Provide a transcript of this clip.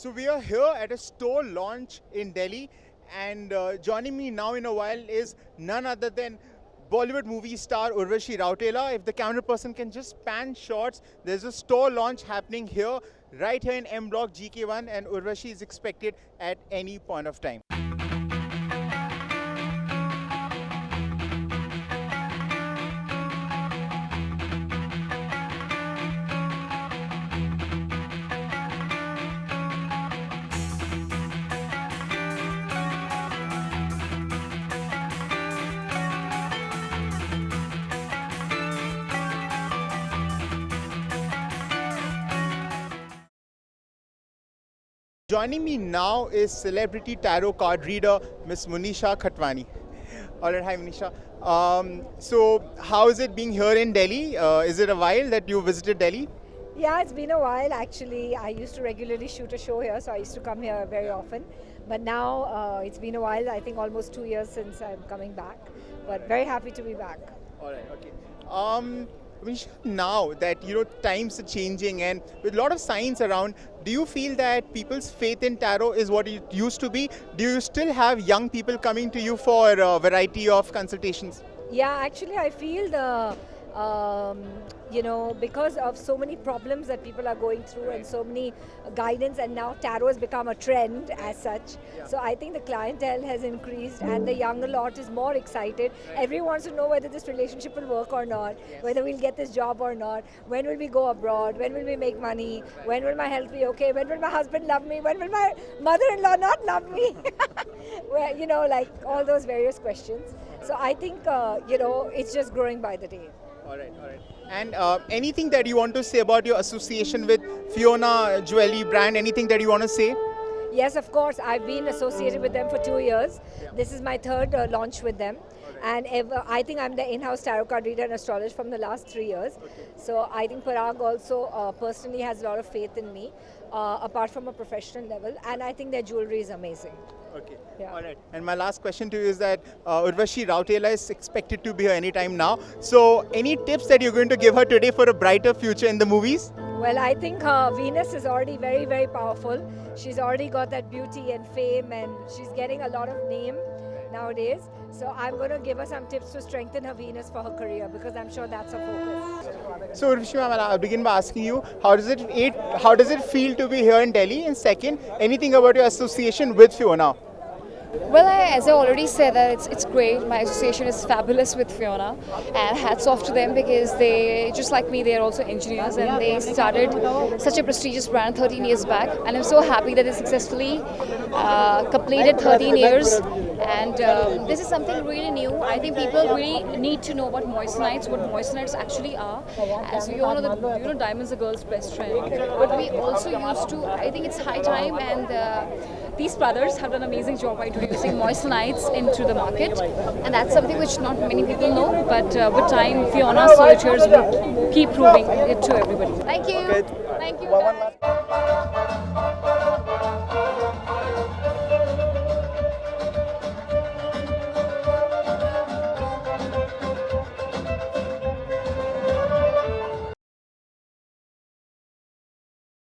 So we are here at a store launch in Delhi, and joining me now in a while is none other than Bollywood movie star Urvashi Rautela. If the camera person can just pan shots, there's a store launch happening here, right here in M Block GK1, and Urvashi is expected at any point of time. Joining me now is celebrity tarot card reader Miss Monisha Khatwani. All right, hi Monisha. So how is it being here in Delhi? Is it a while that you visited Delhi? Yeah, it's been a while actually. I used to regularly shoot a show here, so I used to come here very often. But now it's been a while, I think almost 2 years since I'm coming back. But very happy to be back. All right, okay. Monisha, now that times are changing and with a lot of signs around, do you feel that people's faith in tarot is what it used to be? Do you still have young people coming to you for a variety of consultations? Yeah, actually I feel because of so many problems that people are going through and so many guidance, and now tarot has become a trend as such. So I think the clientele has increased and the younger lot is more excited. Everyone wants to know whether this relationship will work or not, whether we'll get this job or not, when will we go abroad, when will we make money, when will my health be okay, when will my husband love me, when will my mother-in-law not love me? Well, like all those various questions. So I think, it's just growing by the day. All right, all right. And anything that you want to say about your association with Fiona Jewelry brand? Anything that you want to say? Yes, of course. I've been associated with them for 2 years. This is my third launch with them. And I think I'm the in-house tarot card reader and astrologer from the last 3 years. So I think Parag also personally has a lot of faith in me, apart from a professional level. And I think their jewelry is amazing. Okay. Yeah. All right. And my last question to you is that Urvashi Rautela is expected to be here anytime now. So any tips that you're going to give her today for a brighter future in the movies? Well, I think Venus is already very, very powerful. She's already got that beauty and fame, and she's getting a lot of name nowadays. So I'm going to give her some tips to strengthen her Venus for her career, because I'm sure that's her focus. So Urvashi ma'am, I'll begin by asking you, how does it feel to be here in Delhi? And second, anything about your association with Fiona? Well, as I already said, that it's great. My association is fabulous with Fiona, and hats off to them, because they, just like me, they are also engineers, and they started such a prestigious brand 13 years back, and I'm so happy that they successfully completed 13 years, and this is something really new. I think people really need to know about moistenites, what moistenites actually are. As we all know, diamonds are girls' best friend, but we also used to, I think it's high time, and these brothers have done an amazing job by introducing moistenites into the market, and that's something which not many people know, but with time Fiona's solitaires will keep proving it to everybody. Thank you. Okay. Thank you.